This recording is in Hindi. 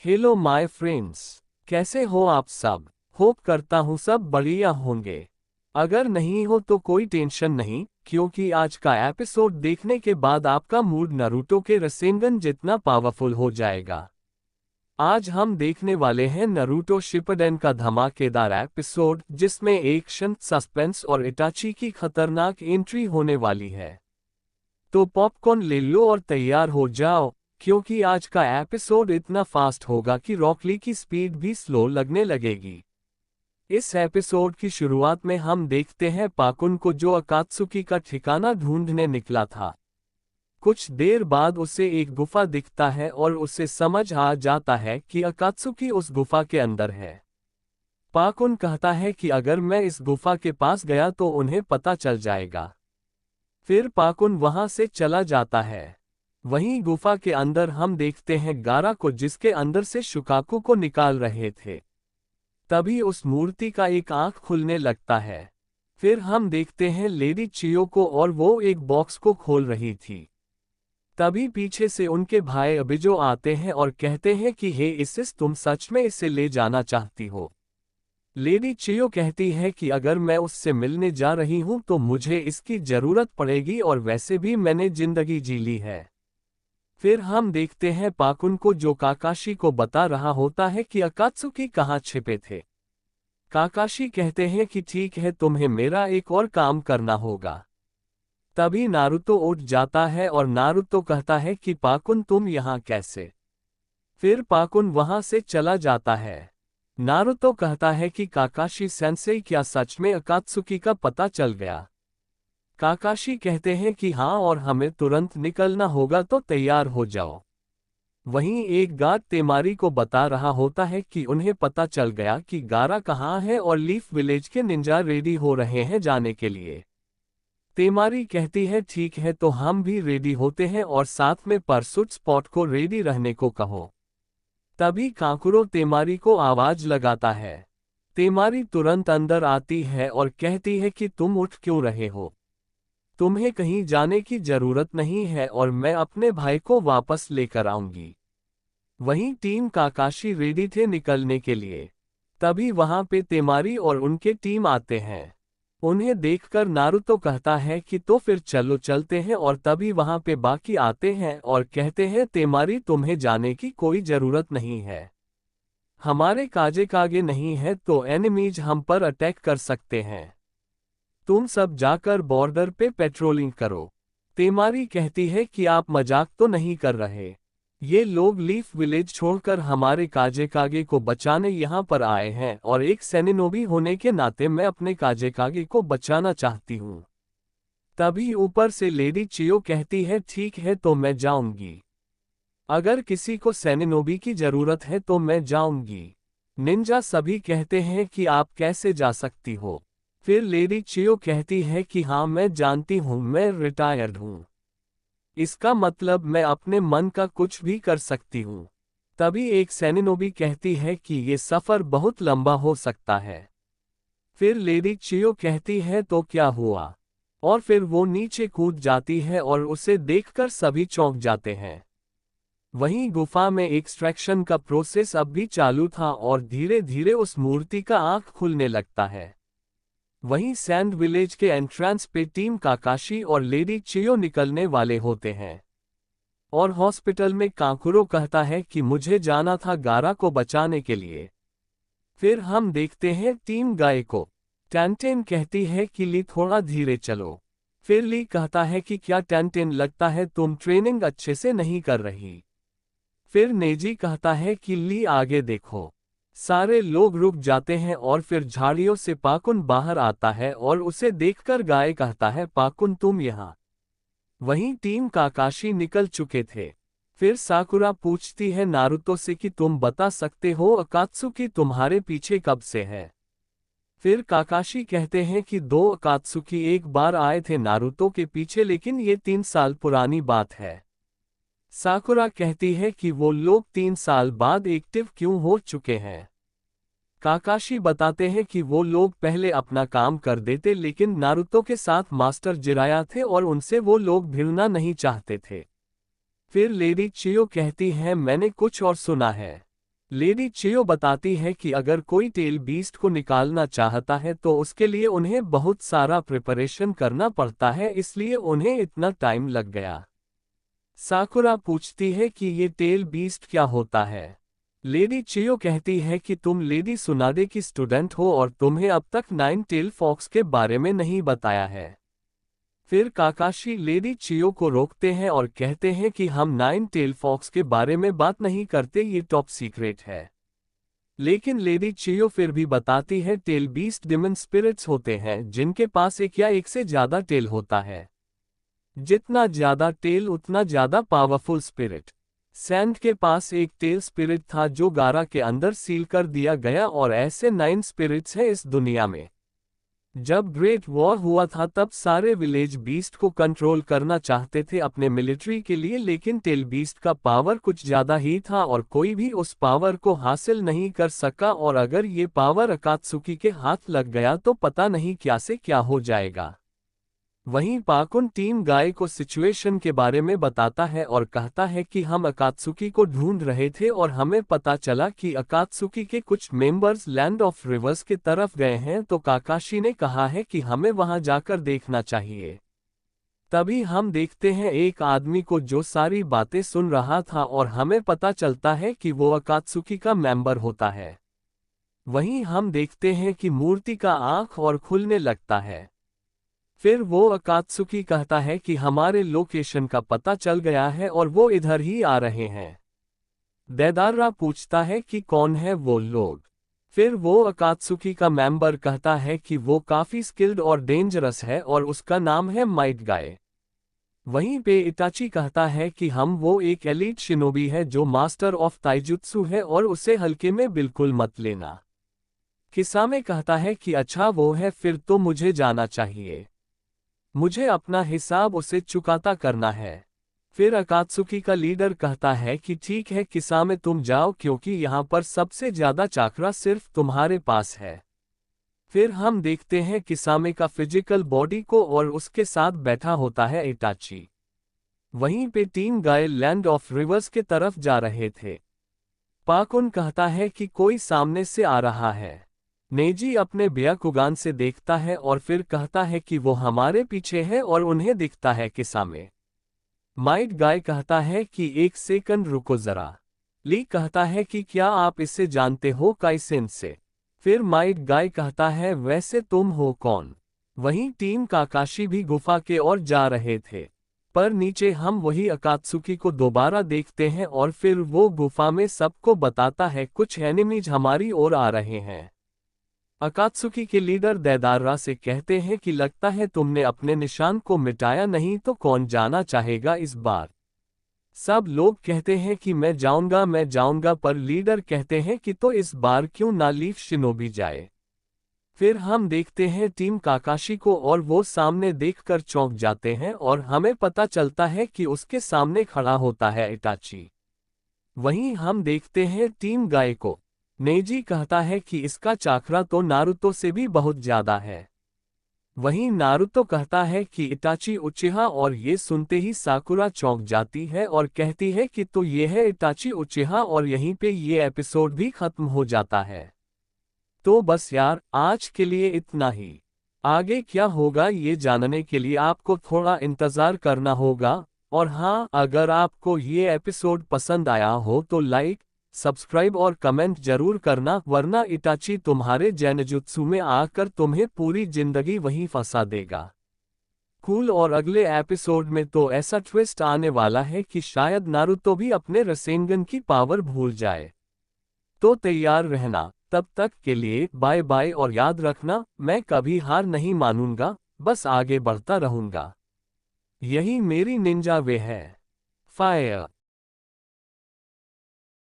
Hello my friends. कैसे हो आप सब? होप करता हूँ सब बढ़िया होंगे। अगर नहीं हो तो कोई टेंशन नहीं, क्योंकि आज का एपिसोड देखने के बाद आपका मूड नारुतो के रसेंगन जितना पावरफुल हो जाएगा। आज हम देखने वाले हैं नारुतो शिपडेन का धमाकेदार एपिसोड, जिसमें एक्शन, सस्पेंस और इटाची की खतरनाक एंट्री होने वाली है। तो पॉपकॉर्न ले लो और तैयार हो जाओ, क्योंकि आज का एपिसोड इतना फास्ट होगा कि रॉक ली की स्पीड भी स्लो लगने लगेगी। इस एपिसोड की शुरुआत में हम देखते हैं पाकुन को, जो अकात्सुकी का ठिकाना ढूंढने निकला था। कुछ देर बाद उसे एक गुफा दिखता है और उसे समझ आ जाता है कि अकात्सुकी उस गुफा के अंदर है। पाकुन कहता है कि अगर मैं इस गुफा के पास गया तो उन्हें पता चल जाएगा। फिर पाकुन वहां से चला जाता है। वहीं गुफा के अंदर हम देखते हैं गारा को, जिसके अंदर से शुकाकू को निकाल रहे थे। तभी उस मूर्ति का एक आंख खुलने लगता है। फिर हम देखते हैं लेडी चियो को, और वो एक बॉक्स को खोल रही थी। तभी पीछे से उनके भाई अबिजो आते हैं और कहते हैं कि हे इसिस, तुम सच में इसे ले जाना चाहती हो? लेडी चियो कहती है कि अगर मैं उससे मिलने जा रही हूं तो मुझे इसकी जरूरत पड़ेगी, और वैसे भी मैंने जिंदगी जी ली है। फिर हम देखते हैं पाकुन को, जो काकाशी को बता रहा होता है कि अकात्सुकी कहाँ छिपे थे। काकाशी कहते हैं कि ठीक है, तुम्हें मेरा एक और काम करना होगा। तभी नारुतो उठ जाता है और नारुतो कहता है कि पाकुन, तुम यहाँ कैसे? फिर पाकुन वहां से चला जाता है। नारुतो कहता है कि काकाशी सेंसेई, क्या सच में अकात्सुकी का पता चल गया? काकाशी कहते हैं कि हाँ, और हमें तुरंत निकलना होगा, तो तैयार हो जाओ। वहीं एक गार्ड तेमारी को बता रहा होता है कि उन्हें पता चल गया कि गारा कहाँ है, और लीफ विलेज के निंजा रेडी हो रहे हैं जाने के लिए। तेमारी कहती है ठीक है, तो हम भी रेडी होते हैं, और साथ में परसुट स्पॉट को रेडी रहने को कहो। तभी काकुरो तेमारी को आवाज लगाता है। तेमारी तुरंत अंदर आती है और कहती है कि तुम उठ क्यों रहे हो? तुम्हें कहीं जाने की जरूरत नहीं है, और मैं अपने भाई को वापस लेकर आऊंगी। वहीं टीम काकाशी रेडी थे निकलने के लिए। तभी वहां पे तेमारी और उनके टीम आते हैं। उन्हें देखकर नारुतो कहता है कि तो फिर चलो चलते हैं, और तभी वहां पे बाकी आते हैं और कहते हैं तेमारी, तुम्हें जाने की कोई जरूरत नहीं है। हमारे काजे कागे नहीं है तो एनिमीज हम पर अटैक कर सकते हैं। तुम सब जाकर बॉर्डर पे पेट्रोलिंग करो। तेमारी कहती है कि आप मजाक तो नहीं कर रहे? ये लोग लीफ विलेज छोड़कर हमारे काजे कागे को बचाने यहाँ पर आए हैं, और एक सेनिनोबी होने के नाते मैं अपने काजे कागे को बचाना चाहती हूँ। तभी ऊपर से लेडी चियो कहती है ठीक है, तो मैं जाऊंगी। अगर किसी को सेनिनोबी की जरूरत है तो मैं जाऊंगी। निंजा सभी कहते हैं कि आप कैसे जा सकती हो? फिर लेडी चियो कहती है कि हाँ, मैं जानती हूँ, मैं रिटायर्ड हूँ। इसका मतलब मैं अपने मन का कुछ भी कर सकती हूँ। तभी एक सेनिनोबी कहती है कि ये सफर बहुत लंबा हो सकता है। फिर लेडी चियो कहती है तो क्या हुआ, और फिर वो नीचे कूद जाती है और उसे देखकर सभी चौंक जाते हैं। वहीं गुफा में एक्सट्रैक्शन का प्रोसेस अब भी चालू था, और धीरे धीरे उस मूर्ति का आंख खुलने लगता है। वहीं सैंड विलेज के एंट्रेंस पे टीम काकाशी और लेडी चियो निकलने वाले होते हैं। और हॉस्पिटल में काकुरो कहता है कि मुझे जाना था गारा को बचाने के लिए। फिर हम देखते हैं टीम गाय को। टैंटेन कहती है कि ली, थोड़ा धीरे चलो। फिर ली कहता है कि क्या टैंटेन, लगता है तुम ट्रेनिंग अच्छे से नहीं कर रही। फिर नेजी कहता है कि ली, आगे देखो। सारे लोग रुक जाते हैं, और फिर झाड़ियों से पाकुन बाहर आता है, और उसे देखकर गाय कहता है पाकुन, तुम यहाँ। वहीं टीम काकाशी निकल चुके थे। फिर साकुरा पूछती है नारुतो से कि तुम बता सकते हो अकात्सुकी तुम्हारे पीछे कब से है? फिर काकाशी कहते हैं कि 2 अकात्सुकी एक बार आए थे नारुतो के पीछे, लेकिन ये 3 साल पुरानी बात है। साकुरा कहती है कि वो लोग 3 साल बाद एक्टिव क्यों हो चुके हैं। काकाशी बताते हैं कि वो लोग पहले अपना काम कर देते, लेकिन नारुतो के साथ मास्टर जिराया थे और उनसे वो लोग भिड़ना नहीं चाहते थे। फिर लेडी चियो कहती है मैंने कुछ और सुना है। लेडी चियो बताती है कि अगर कोई टेल बीस्ट को निकालना चाहता है तो उसके लिए उन्हें बहुत सारा प्रिपरेशन करना पड़ता है, इसलिए उन्हें इतना टाइम लग गया। साकुरा पूछती है कि ये टेल बीस्ट क्या होता है। लेडी चियो कहती है कि तुम लेडी सुनादे की स्टूडेंट हो और तुम्हें अब तक 9 टेल फॉक्स के बारे में नहीं बताया है। फिर काकाशी लेडी चियो को रोकते हैं और कहते हैं कि हम 9 टेल फॉक्स के बारे में बात नहीं करते, ये टॉप सीक्रेट है। लेकिन लेडी चियो फिर भी बताती है टेल बीस्ट डिमन स्पिरिट्स होते हैं जिनके पास एक या एक से ज्यादा टेल होता है। जितना ज्यादा टेल उतना ज्यादा पावरफुल स्पिरिट। सैंड के पास एक टेल स्पिरिट था जो गारा के अंदर सील कर दिया गया और ऐसे 9 स्पिरिट्स हैं इस दुनिया में। जब ग्रेट वॉर हुआ था तब सारे विलेज बीस्ट को कंट्रोल करना चाहते थे अपने मिलिट्री के लिए, लेकिन टेल बीस्ट का पावर कुछ ज्यादा ही था और कोई भी उस पावर को हासिल नहीं कर सका, और अगर ये पावर अकात्सुकी के हाथ लग गया तो पता नहीं क्या से क्या हो जाएगा। वहीं पाकुन टीम गाय को सिचुएशन के बारे में बताता है और कहता है कि हम अकात्सुकी को ढूंढ रहे थे और हमें पता चला कि अकात्सुकी के कुछ मेंबर्स लैंड ऑफ रिवर्स की तरफ गए हैं, तो काकाशी ने कहा है कि हमें वहां जाकर देखना चाहिए। तभी हम देखते हैं एक आदमी को जो सारी बातें सुन रहा था और हमें पता चलता है कि वो अकात्सुकी का मेंबर होता है। वहीं हम देखते हैं कि मूर्ति का आंख और खुलने लगता है। फिर वो अकात्सुकी कहता है कि हमारे लोकेशन का पता चल गया है और वो इधर ही आ रहे हैं। देदारा पूछता है कि कौन है वो लोग। फिर वो अकात्सुकी का मेंबर कहता है कि वो काफी स्किल्ड और डेंजरस है और उसका नाम है माइट गाय। वहीं पे इटाची कहता है कि हम वो एक एलीट शिनोबी है जो मास्टर ऑफ ताइजुत्सु है और उसे हल्के में बिल्कुल मत लेना। किसामे कहता है कि अच्छा वो है, फिर तो मुझे जाना चाहिए, मुझे अपना हिसाब उसे चुकाता करना है। फिर अकात्सुकी का लीडर कहता है कि ठीक है किसामे, तुम जाओ क्योंकि यहाँ पर सबसे ज्यादा चाकरा सिर्फ तुम्हारे पास है। फिर हम देखते हैं किसामे का फिजिकल बॉडी को और उसके साथ बैठा होता है इटाची। वहीं पे team guy land of reverse के तरफ जा रहे थे। पाकुन कहता है कि कोई सामने से आ रहा है। नेजी अपने ब्याकुगान से देखता है और फिर कहता है कि वो हमारे पीछे है और उन्हें दिखता है किसामे। माइट गाय कहता है कि एक सेकंड रुको जरा। ली कहता है कि क्या आप इसे जानते हो काइसेन से। फिर माइट गाय कहता है वैसे तुम हो कौन। वहीं टीम काकाशी भी गुफा के ओर जा रहे थे, पर नीचे हम वही अकात्सुकी को दोबारा देखते हैं और फिर वो गुफा में सबको बताता है कुछ एनिमीज हमारी ओर आ रहे हैं। अकात्सुकी के लीडर देदारा से कहते हैं कि लगता है तुमने अपने निशान को मिटाया नहीं, तो कौन जाना चाहेगा इस बार। सब लोग कहते हैं कि मैं जाऊंगा, पर लीडर कहते हैं कि तो इस बार क्यों ना लीफ शिनोबी जाए। फिर हम देखते हैं टीम काकाशी को और वो सामने देखकर चौंक जाते हैं और हमें पता चलता है कि उसके सामने खड़ा होता है इटाची। वहीं हम देखते हैं टीम गाय को। नेजी कहता है कि इसका चाकरा तो नारुतो से भी बहुत ज्यादा है। वहीं नारुतो कहता है कि इटाची उचिहा, और ये सुनते ही साकुरा चौंक जाती है और कहती है कि तो ये है इटाची उचिहा, और यहीं पे ये एपिसोड भी खत्म हो जाता है। तो बस यार, आज के लिए इतना ही। आगे क्या होगा ये जानने के लिए आपको थोड़ा इंतजार करना होगा। और हाँ, अगर आपको ये एपिसोड पसंद आया हो तो लाइक, सब्सक्राइब और कमेंट जरूर करना, वरना इटाची तुम्हारे जैनजुत्सु में आकर तुम्हें पूरी जिंदगी वहीं फंसा देगा। कूल, और अगले एपिसोड में तो ऐसा ट्विस्ट आने वाला है कि शायद नारुतो भी अपने रसेंगन की पावर भूल जाए। तो तैयार रहना। तब तक के लिए बाय बाय, और याद रखना मैं कभी हार नहीं मानूंगा, बस आगे बढ़ता रहूंगा। यही मेरी निंजा वे है। फायर।